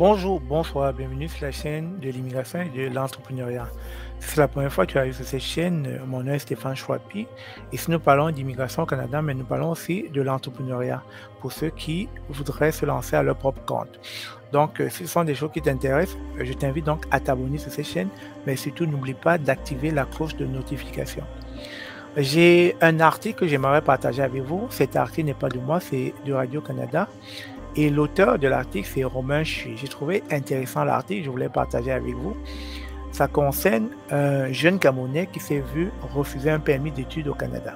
Bonjour, bonsoir, bienvenue sur la chaîne de l'immigration et de l'entrepreneuriat. Si c'est la première fois que tu arrives sur cette chaîne, mon nom est Stéphane Chouapi. Ici, nous parlons d'immigration au Canada, mais nous parlons aussi de l'entrepreneuriat pour ceux qui voudraient se lancer à leur propre compte. Donc, si ce sont des choses qui t'intéressent, je t'invite donc à t'abonner sur cette chaîne, mais surtout, n'oublie pas d'activer la cloche de notification. J'ai un article que j'aimerais partager avec vous. Cet article n'est pas de moi, c'est de Radio-Canada. Et l'auteur de l'article, c'est Romain Chui. J'ai trouvé intéressant l'article, je voulais partager avec vous. Ça concerne un jeune Camerounais qui s'est vu refuser un permis d'études au Canada.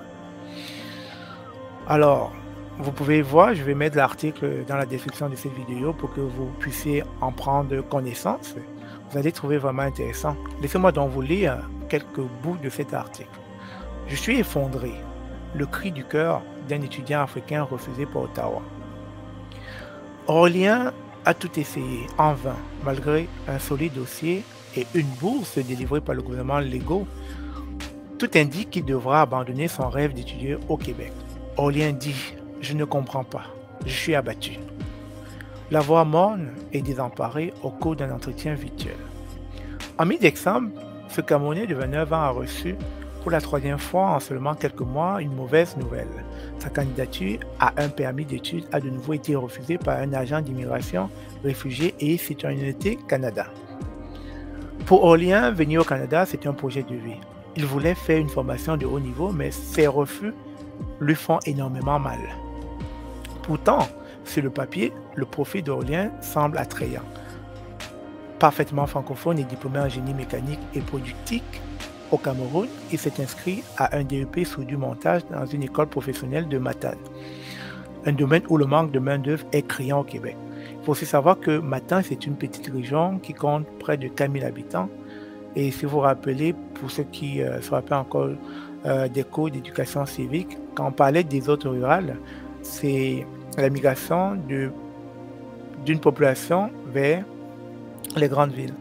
Alors, vous pouvez voir, je vais mettre l'article dans la description de cette vidéo pour que vous puissiez en prendre connaissance. Vous allez trouver vraiment intéressant. Laissez-moi donc vous lire quelques bouts de cet article. Je suis effondré. Le cri du cœur d'un étudiant africain refusé par Ottawa. Aurélien a tout essayé, en vain, malgré un solide dossier et une bourse délivrée par le gouvernement Legault. Tout indique qu'il devra abandonner son rêve d'étudier au Québec. Aurélien dit « Je ne comprends pas, je suis abattu ». La voix morne et désemparée au cours d'un entretien virtuel. En mi-décembre, ce Camerounais de 29 ans a reçu pour la troisième fois en seulement quelques mois une mauvaise nouvelle. Sa candidature à un permis d'études a de nouveau été refusée par un agent d'immigration, réfugiés et citoyenneté Canada. Pour Aurélien, venir au Canada, c'est un projet de vie. Il voulait faire une formation de haut niveau, mais ses refus lui font énormément mal. Pourtant, sur le papier, le profil d'Aurélien semble attrayant. Parfaitement francophone et diplômé en génie mécanique et productique, au Cameroun, il s'est inscrit à un DEP soudure-montage dans une école professionnelle de Matane, un domaine où le manque de main-d'œuvre est criant au Québec. Il faut aussi savoir que Matane, c'est une petite région qui compte près de 4 000 habitants. Et si vous vous rappelez, pour ceux qui se rappellent encore des cours d'éducation civique, quand on parlait des zones rurales, c'est la migration d'une population vers les grandes villes.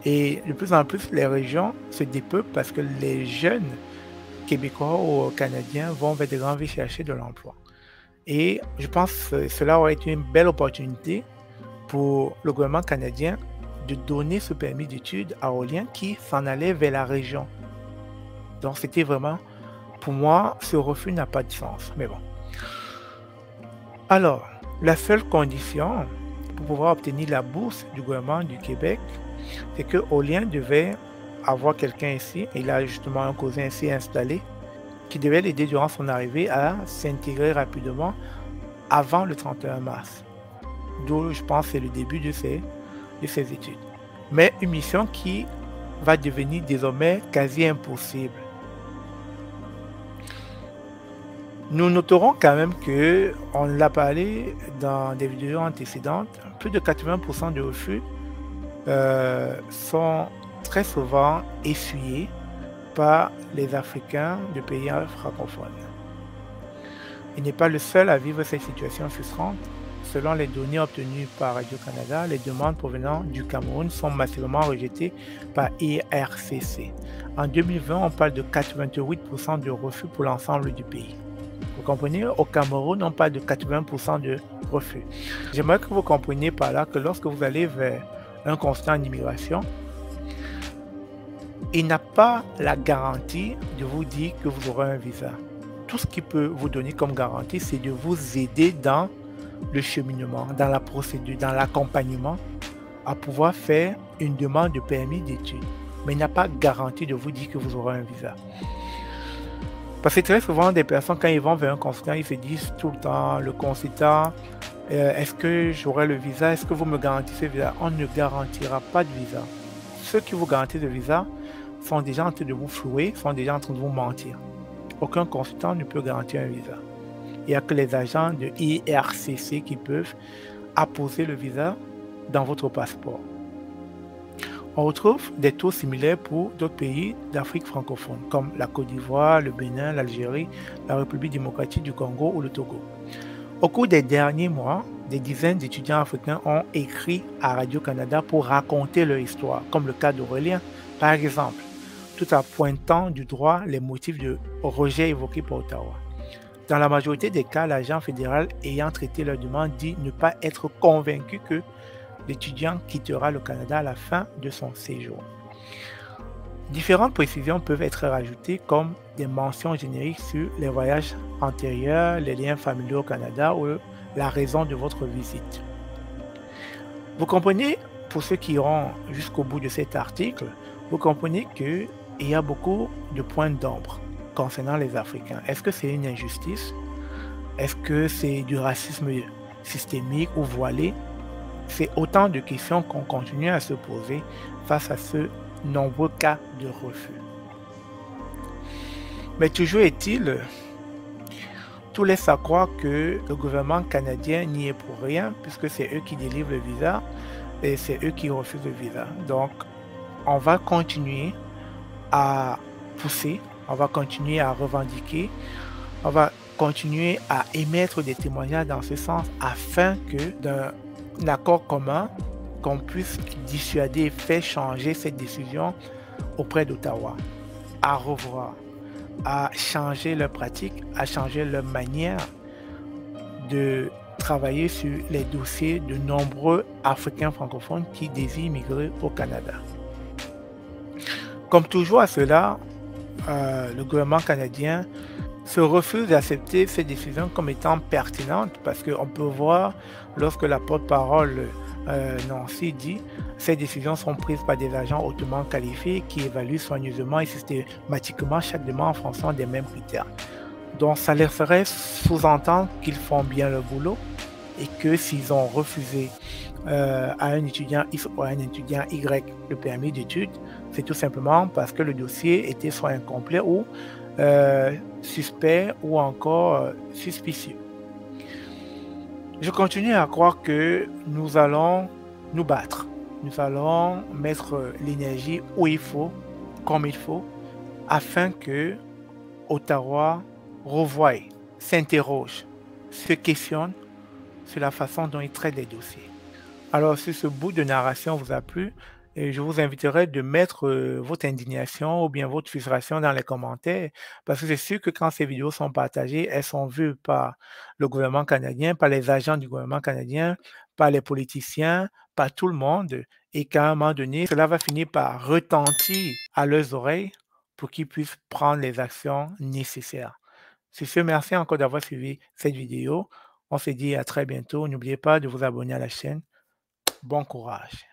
Et de plus en plus, les régions se dépeuplent parce que les jeunes Québécois ou Canadiens vont vers des grandes villes chercher de l'emploi. Et je pense que cela aurait été une belle opportunité pour le gouvernement canadien de donner ce permis d'études à Aurélien qui s'en allait vers la région. Donc c'était vraiment, pour moi, ce refus n'a pas de sens. Mais bon. Alors, la seule condition pour pouvoir obtenir la bourse du gouvernement du Québec, c'est que Aurélien devait avoir quelqu'un ici, il a justement un cousin ici installé, qui devait l'aider durant son arrivée à s'intégrer rapidement avant le 31 mars. D'où, je pense, c'est le début de ses études. Mais une mission qui va devenir désormais quasi impossible. Nous noterons quand même que, on l'a parlé dans des vidéos antécédentes, plus de 80% de refus sont très souvent essuyés par les Africains de pays francophones. Il n'est pas le seul à vivre cette situation frustrante. Selon les données obtenues par Radio-Canada, les demandes provenant du Cameroun sont massivement rejetées par IRCC. En 2020, on parle de 88% de refus pour l'ensemble du pays. Vous comprenez, au Cameroun, on parle de 80% de refus. J'aimerais que vous compreniez par là que lorsque vous allez vers un consultant en immigration, il n'a pas la garantie de vous dire que vous aurez un visa. Tout ce qu'il peut vous donner comme garantie, c'est de vous aider dans le cheminement, dans la procédure, dans l'accompagnement, à pouvoir faire une demande de permis d'études. Mais il n'a pas garantie de vous dire que vous aurez un visa. Parce que très souvent, des personnes, quand ils vont vers un consultant, ils se disent tout le temps, le consultant, est-ce que j'aurai le visa? Est-ce que vous me garantissez le visa? On ne garantira pas de visa. Ceux qui vous garantissent le visa sont déjà en train de vous flouer, sont déjà en train de vous mentir. Aucun consultant ne peut garantir un visa. Il n'y a que les agents de IRCC qui peuvent apposer le visa dans votre passeport. On retrouve des taux similaires pour d'autres pays d'Afrique francophone, comme la Côte d'Ivoire, le Bénin, l'Algérie, la République démocratique du Congo ou le Togo. Au cours des derniers mois, des dizaines d'étudiants africains ont écrit à Radio-Canada pour raconter leur histoire, comme le cas d'Aurélien, par exemple, tout en pointant du droit les motifs de rejet évoqués par Ottawa. Dans la majorité des cas, l'agent fédéral ayant traité leur demande dit ne pas être convaincu que l'étudiant quittera le Canada à la fin de son séjour. Différentes précisions peuvent être rajoutées comme des mentions génériques sur les voyages antérieurs, les liens familiaux au Canada ou la raison de votre visite. Vous comprenez, pour ceux qui iront jusqu'au bout de cet article, vous comprenez qu'il y a beaucoup de points d'ombre concernant les Africains. Est-ce que c'est une injustice? Est-ce que c'est du racisme systémique ou voilé? C'est autant de questions qu'on continue à se poser face à ce nombreux cas de refus. Mais toujours est-il, tout laisse à croire que le gouvernement canadien n'y est pour rien, puisque c'est eux qui délivrent le visa et c'est eux qui refusent le visa. Donc, on va continuer à pousser, on va continuer à revendiquer, on va continuer à émettre des témoignages dans ce sens afin que d'un accord commun, qu'on puisse dissuader et faire changer cette décision auprès d'Ottawa, à revoir, à changer leurs pratiques, à changer leur manière de travailler sur les dossiers de nombreux Africains francophones qui désirent migrer au Canada. Comme toujours à cela, le gouvernement canadien se refuse d'accepter ces décisions comme étant pertinentes parce qu'on peut voir lorsque la porte-parole Nancy dit ces décisions sont prises par des agents hautement qualifiés qui évaluent soigneusement et systématiquement chaque demande en fonction des mêmes critères. Donc ça laisserait sous-entendre qu'ils font bien le boulot et que s'ils ont refusé à un étudiant X ou à un étudiant Y le permis d'études, c'est tout simplement parce que le dossier était soit incomplet ou suspect ou encore suspicieux. Je continue à croire que nous allons nous battre. Nous allons mettre l'énergie où il faut, comme il faut, afin que Ottawa revoie, s'interroge, se questionne sur la façon dont il traite les dossiers. Alors, si ce bout de narration vous a plu, je vous inviterai de mettre votre indignation ou bien votre frustration dans les commentaires, parce que c'est sûr que quand ces vidéos sont partagées, elles sont vues par le gouvernement canadien, par les agents du gouvernement canadien, par les politiciens, par tout le monde, et qu'à un moment donné, cela va finir par retentir à leurs oreilles pour qu'ils puissent prendre les actions nécessaires. Sur ce, merci encore d'avoir suivi cette vidéo. On se dit à très bientôt. N'oubliez pas de vous abonner à la chaîne. Bon courage.